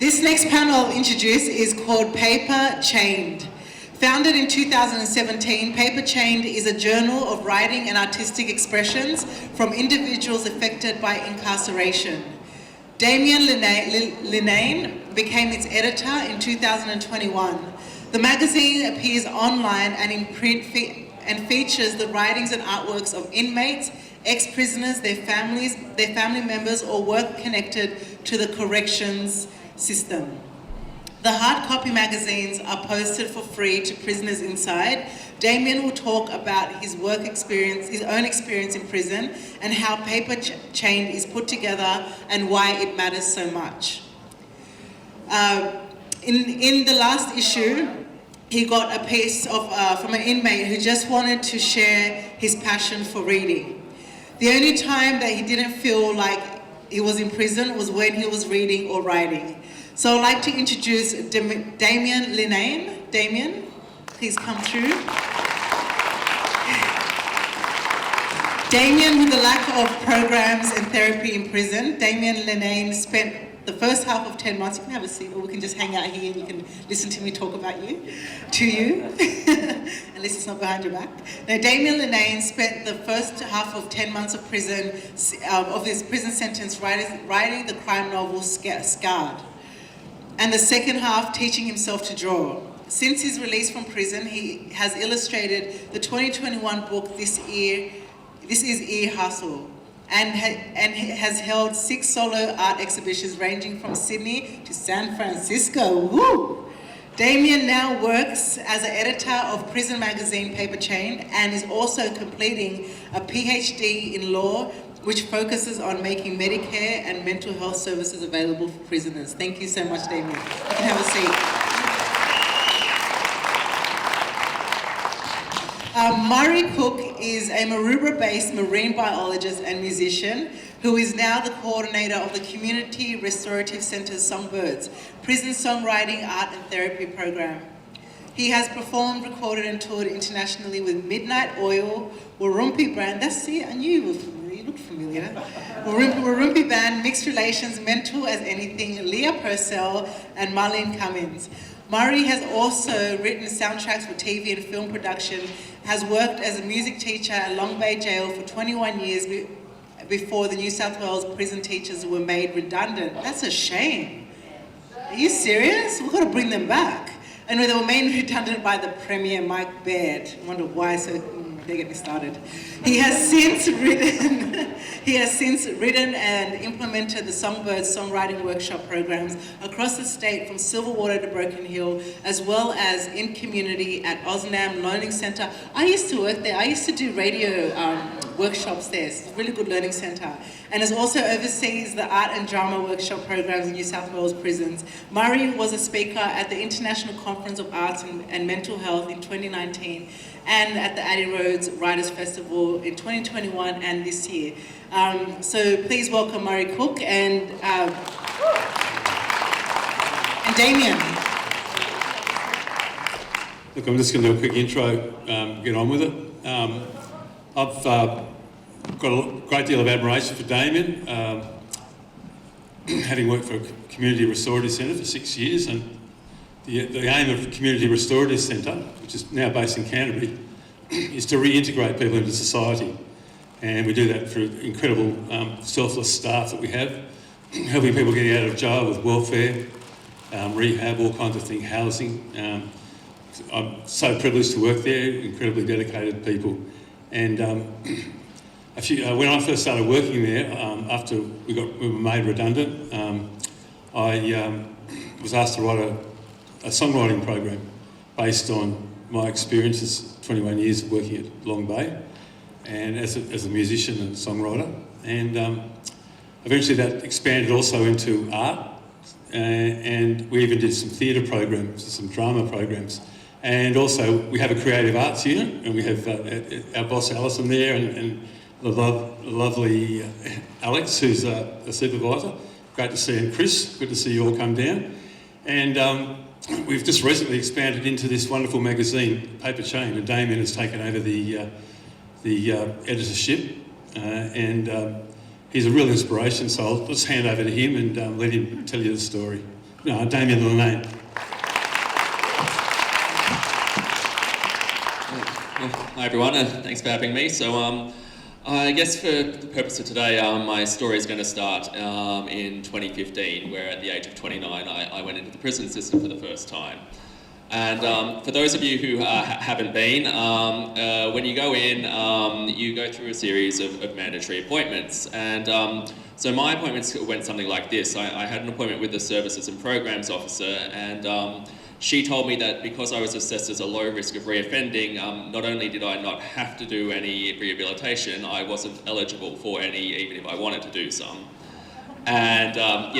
This next panel I'll introduce is called Paper Chained. Founded in 2017, Paper Chained is a journal of writing and artistic expressions from individuals affected by incarceration. Damien Linnane became its editor in 2021. The magazine appears online and in print and features the writings and artworks of inmates, ex-prisoners, their family members, or work connected to the corrections system. The hard copy magazines are posted for free to prisoners inside. Damien will talk about his own experience in prison, and how Paper Chained is put together and why it matters so much. In the last issue, he got a piece from an inmate who just wanted to share his passion for reading. The only time that he didn't feel like he was in prison was when he was reading or writing. So I'd like to introduce Damien Linnane. Damien, please come through. Damien, with the lack of programs and therapy in prison, Damien Linnane spent the first half of 10 months, you can have a seat or we can just hang out here and you can listen to me talk about you, to you, at least it's not behind your back. Now, Damien Linnane spent the first half of 10 months of prison, of his prison sentence writing the crime novel Scarred, and the second half teaching himself to draw. Since his release from prison, he has illustrated the 2021 book This Is Ear Hustle, and has held 6 solo art exhibitions ranging from Sydney to San Francisco. Woo! Damien now works as an editor of prison magazine Paper Chained and is also completing a PhD in law, which focuses on making Medicare and mental health services available for prisoners. Thank you so much, Damien. You can have a seat. Murray Cook is a Maroubra-based marine biologist and musician who is now the coordinator of the Community Restorative Centre's Songbirds, prison songwriting, art and therapy program. He has performed, recorded and toured internationally with Midnight Oil, Warumpi Band, that's it, I knew you were familiar, you looked familiar. Warumpi Band, Mixed Relations, Mental as Anything, Leah Purcell and Marlene Cummins. Murray has also written soundtracks for TV and film production, has worked as a music teacher at Long Bay Jail for 21 years before the New South Wales prison teachers were made redundant. That's a shame. Are you serious? We've got to bring them back. And they were made redundant by the Premier Mike Baird. I wonder why, so they get me started. He has since written and implemented the Songbirds songwriting workshop programs across the state from Silverwater to Broken Hill, as well as in community at Osnam Learning Centre. I used to work there. I used to do radio workshops there. It's a really good learning centre. And has also oversees the art and drama workshop programs in New South Wales prisons. Murray was a speaker at the International Conference of Arts and Mental Health in 2019 and at the Addie Roads Writers Festival in 2021 and this year. So please welcome Murray Cook and Damien. Look, I'm just going to do a quick intro, get on with it. I've got a great deal of admiration for Damien, having worked for a community restorative centre for 6 years, and the aim of the Community Restorative Centre, which is now based in Canterbury, is to reintegrate people into society. And we do that through incredible selfless staff that we have, helping people get out of jail with welfare, rehab, all kinds of things, housing. I'm so privileged to work there, incredibly dedicated people. And when I first started working there, after we were made redundant, I was asked to write a songwriting program based on my experiences, 21 years of working at Long Bay, and as a musician and songwriter. And eventually that expanded also into art, and we even did some theatre programs, some drama programs. And also we have a creative arts unit, and we have our boss Alison there, and the lovely Alex, who's a supervisor. Great to see, and Chris, good to see you all come down. And we've just recently expanded into this wonderful magazine, Paper Chained, and Damien has taken over the editorship, and he's a real inspiration, so I'll just hand over to him and let him tell you the story. Damien Linnane. Hi everyone, thanks for having me. So I guess for the purpose of today, my story is going to start in 2015, where at the age of 29 I went into the prison system for the first time. And for those of you who haven't been, when you go in, you go through a series of mandatory appointments. And so my appointments went something like this. I had an appointment with the Services and Programs Officer, and she told me that because I was assessed as a low risk of reoffending, not only did I not have to do any rehabilitation, I wasn't eligible for any, even if I wanted to do some. And at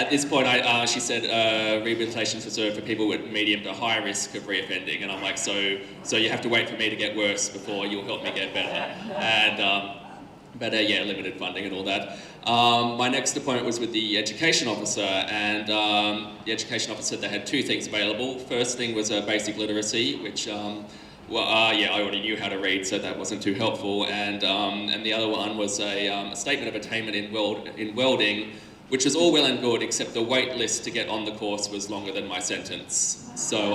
this point, she said rehabilitation is reserved for people with medium to high risk of reoffending, and I'm like, so you have to wait for me to get worse before you'll help me get better. And limited funding and all that. My next appointment was with the education officer, and the education officer said they had two things available. First thing was basic literacy, which I already knew how to read, so that wasn't too helpful. And the other one was a statement of attainment in welding, which is all well and good, except the wait list to get on the course was longer than my sentence. So,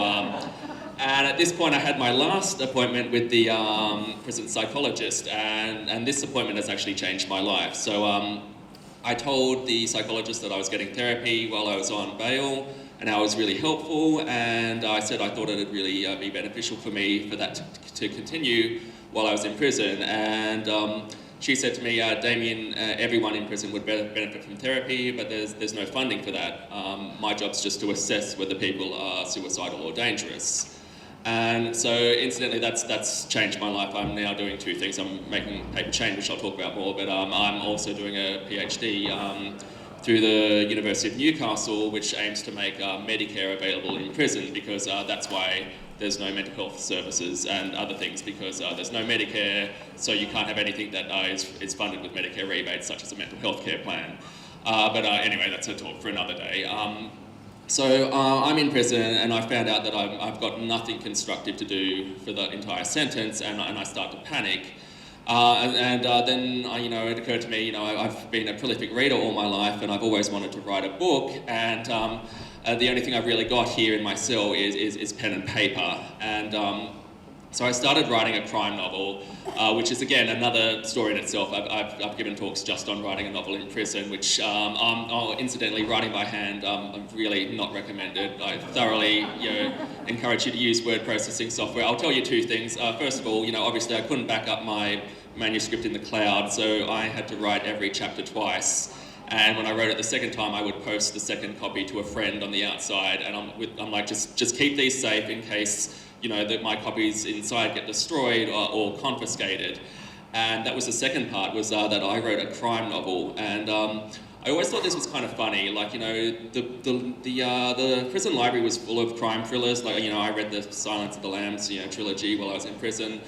and at this point I had my last appointment with the prison psychologist, and this appointment has actually changed my life. So I told the psychologist that I was getting therapy while I was on bail, and how it was really helpful, and I said I thought it would really be beneficial for me for that to continue while I was in prison. And she said to me, Damien, everyone in prison would benefit from therapy, but there's no funding for that. My job's just to assess whether people are suicidal or dangerous. And so, incidentally, that's changed my life. I'm now doing two things. I'm making paper change, which I'll talk about more, but I'm also doing a PhD through the University of Newcastle, which aims to make Medicare available in prison, because that's why there's no mental health services and other things, because there's no Medicare, so you can't have anything that is funded with Medicare rebates, such as a mental health care plan. Anyway, that's a talk for another day. So I'm in prison, and I found out that I've got nothing constructive to do for the entire sentence, and I start to panic. Then it occurred to me, I've been a prolific reader all my life, and I've always wanted to write a book, and the only thing I've really got here in my cell is pen and paper. And so I started writing a crime novel, which is again another story in itself. I've given talks just on writing a novel in prison, which incidentally, writing by hand, I'm really not recommended. I thoroughly encourage you to use word processing software. I'll tell you two things. First of all, obviously I couldn't back up my manuscript in the cloud, so I had to write every chapter twice. And when I wrote it the second time, I would post the second copy to a friend on the outside, and I'm like, just keep these safe in case that my copies inside get destroyed or confiscated. And that was the second part, was that I wrote a crime novel, and I always thought this was kind of funny. Like, the prison library was full of crime thrillers. Like, I read the Silence of the Lambs trilogy while I was in prison,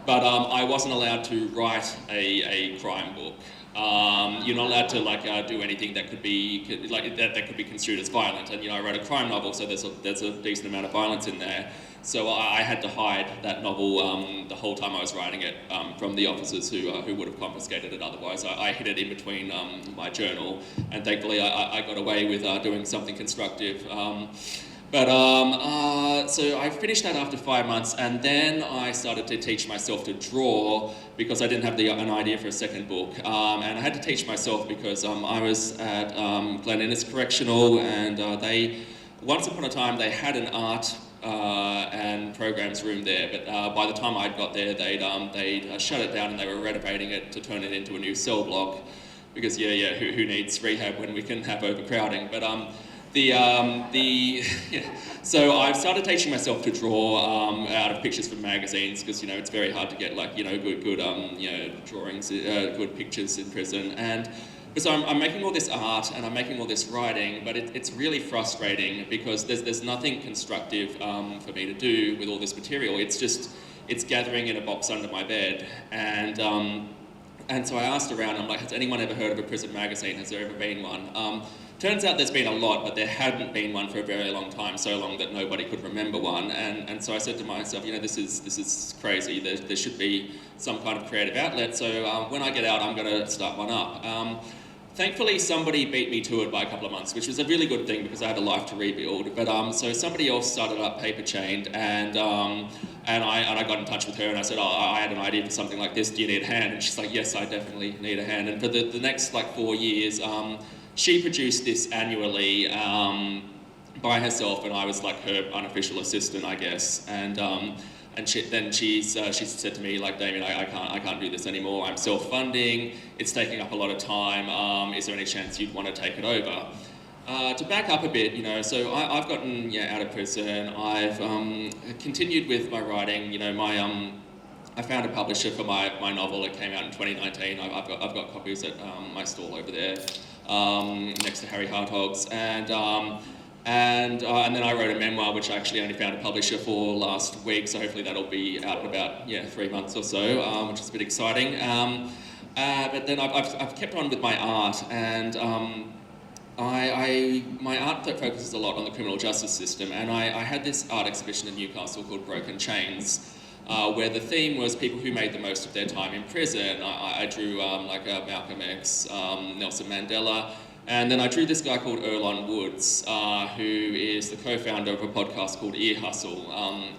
but I wasn't allowed to write a crime book. You're not allowed to do anything that could be that could be construed as violent. And I wrote a crime novel, so there's a decent amount of violence in there. So I had to hide that novel the whole time I was writing it from the officers who would have confiscated it otherwise. I hid it in between my journal, and thankfully I got away with doing something constructive. So I finished that after 5 months, and then I started to teach myself to draw, because I didn't have an idea for a second book. And I had to teach myself because I was at Glen Innes Correctional, and once upon a time they had an art and programs room there, but by the time I'd got there, they'd shut it down, and they were renovating it to turn it into a new cell block, because who needs rehab when we can have overcrowding? But so I've started teaching myself to draw out of pictures from magazines, because it's very hard to get good drawings, good pictures in prison. And so I'm making all this art and I'm making all this writing, but it's really frustrating, because there's nothing constructive for me to do with all this material. It's gathering in a box under my bed. And so I asked around, I'm like, has anyone ever heard of a prison magazine? Has there ever been one? Turns out there's been a lot, but there hadn't been one for a very long time, so long that nobody could remember one. And so I said to myself, this is crazy. There should be some kind of creative outlet. So when I get out, I'm going to start one up. Thankfully, somebody beat me to it by a couple of months, which was a really good thing because I had a life to rebuild. But so somebody else started up Paper Chained, and I got in touch with her and I said, I had an idea for something like this. Do you need a hand? And she's like, yes, I definitely need a hand. And for the next like 4 years, she produced this annually by herself, and I was like her unofficial assistant, I guess. And she said to me, like, Damien, I can't do this anymore. I'm self-funding. It's taking up a lot of time. Is there any chance you'd want to take it over? To back up a bit, so I've gotten out of prison. I've continued with my writing. I found a publisher for my novel. It came out in 2019. I've got copies at my stall over there, next to Harry Hartog's, and then I wrote a memoir, which I actually only found a publisher for last week, so hopefully that'll be out in about 3 months or so, which is a bit exciting. But then I've kept on with my art, and my art focuses a lot on the criminal justice system, and I had this art exhibition in Newcastle called Broken Chains, where the theme was people who made the most of their time in prison. I drew Malcolm X, Nelson Mandela. And then I drew this guy called Erlon Woods, who is the co-founder of a podcast called Ear Hustle.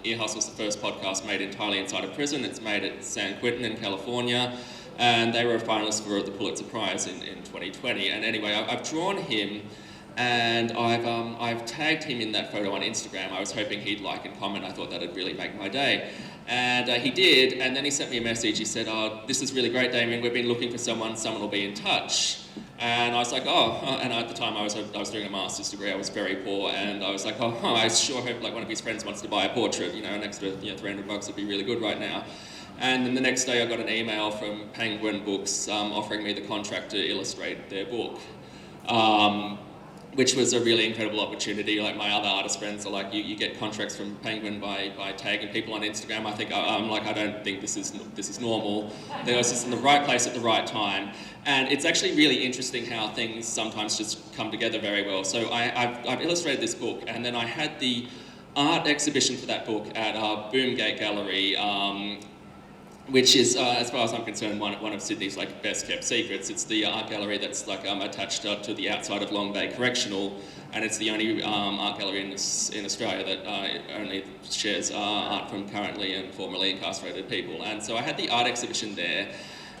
Ear Hustle is the first podcast made entirely inside a prison. It's made at San Quentin in California, and they were a finalist for the Pulitzer Prize in 2020. And anyway, I've drawn him, and I've tagged him in that photo on Instagram. I was hoping he'd like and comment. I thought that'd really make my day. And he did, and then he sent me a message. He said, this is really great, Damien. We've been looking for someone will be in touch. And I was like, and at the time I was doing a master's degree. I was very poor, and I was like, I sure hope like one of his friends wants to buy a portrait, an extra $300 would be really good right now. And then the next day I got an email from Penguin Books offering me the contract to illustrate their book. Which was a really incredible opportunity. Like my other artist friends are like, you get contracts from Penguin by tagging people on Instagram. I think I don't think this is normal. They was just in the right place at the right time, and it's actually really interesting how things sometimes just come together very well. So I've illustrated this book, and then I had the art exhibition for that book at Boomgate Gallery. Which is, as far as I'm concerned, one of Sydney's like best kept secrets. It's the art gallery that's like attached to the outside of Long Bay Correctional, and it's the only art gallery in Australia that only shares art from currently and formerly incarcerated people. And so I had the art exhibition there,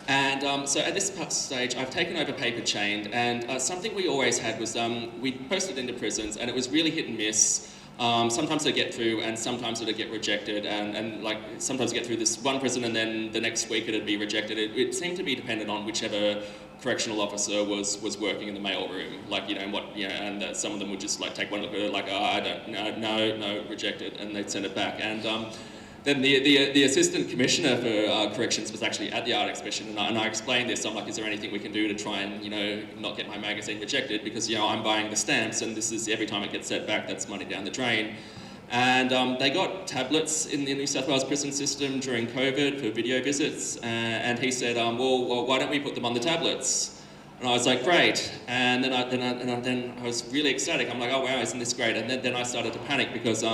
and so at this stage I've taken over Paper Chained, and something we always had was we posted into prisons, and it was really hit and miss. Sometimes they get through, and sometimes it'd get rejected, and like sometimes get through this one prison, and then the next week it'd be rejected. It seemed to be dependent on whichever correctional officer was working in the mail room, and some of them would just like take one look at it, like, I don't, no, rejected, and they'd send it back. And then the assistant commissioner for corrections was actually at the art exhibition, and I explained this. I'm like, is there anything we can do to try and not get my magazine rejected, because I'm buying the stamps, and this is every time it gets sent back, that's money down the drain. And they got tablets in the New South Wales prison system during COVID for video visits, and he said, well, why don't we put them on the tablets? And I was like, great. And then I was really ecstatic. I'm like, oh wow, isn't this great? And then I started to panic because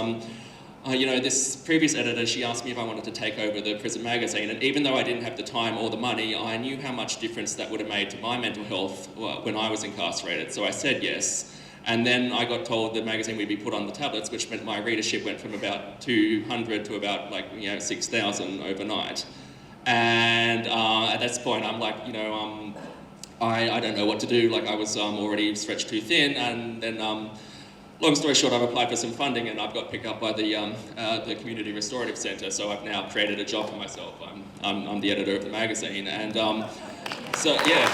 this previous editor, she asked me if I wanted to take over the prison magazine, and even though I didn't have the time or the money, I knew how much difference that would have made to my mental health when I was incarcerated, so I said yes. And then I got told the magazine would be put on the tablets, which meant my readership went from about 200 to about 6,000 overnight. And at this point I'm like, I don't know what to do. Like I was already stretched too thin, and then long story short, I've applied for some funding, and I've got picked up by the Community Restorative Centre. So I've now created a job for myself. I'm the editor of the magazine, and so yeah.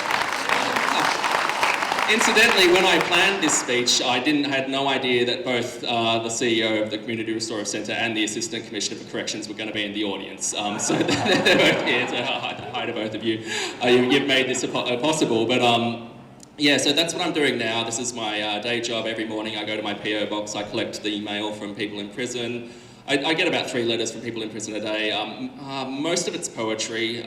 Incidentally, when I planned this speech, I had no idea that both the CEO of the Community Restorative Centre and the Assistant Commissioner for Corrections were going to be in the audience. So they're both here. So hi to both of you. You've made this possible, but. Yeah, so that's what I'm doing now. This is my day job. Every morning I go to my PO box, I collect the mail from people in prison. I get about 3 letters from people in prison a day. Most of it's poetry.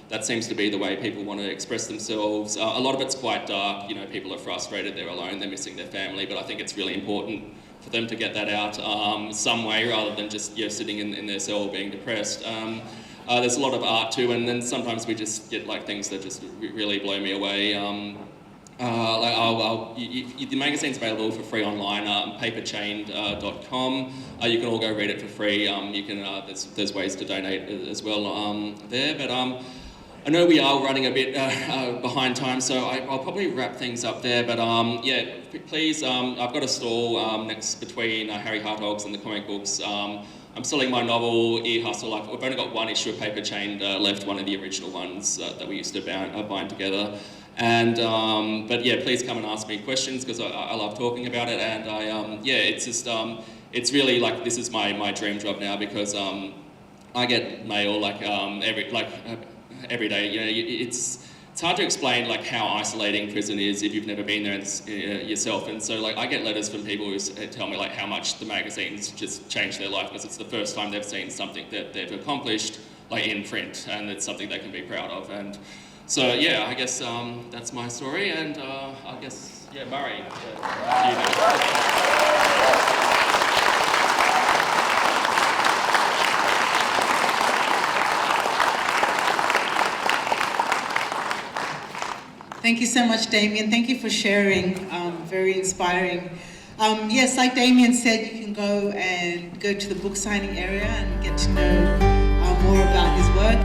That seems to be the way people want to express themselves. A lot of it's quite dark. People are frustrated, they're alone, they're missing their family, but I think it's really important for them to get that out some way rather than just sitting in their cell being depressed. There's a lot of art too, and then sometimes we just get like things that just really blow me away. The magazine's available for free online, paperchained.com. You can all go read it for free. You can there's ways to donate as well there. But I know we are running a bit behind time, so I'll probably wrap things up there. But yeah, please, I've got a stall next between Harry Hartogs and the comic books. I'm selling my novel, Ear Hustle. We've only got one issue of Paper Chained left, one of the original ones that we used to bind together. And but yeah, please come and ask me questions because I love talking about it. And yeah, it's just it's really like this is my dream job now because I get mail every day. You know, it's hard to explain like how isolating prison is if you've never been there yourself. And so like I get letters from people who tell me like how much the magazines just changed their life because it's the first time they've seen something that they've accomplished like in print, and it's something they can be proud of. And so yeah, I guess that's my story. And I guess yeah, Murray. Thank you so much, Damien. Thank you for sharing. Very inspiring. Yes, like Damien said, you can go to the book signing area and get to know more about his work.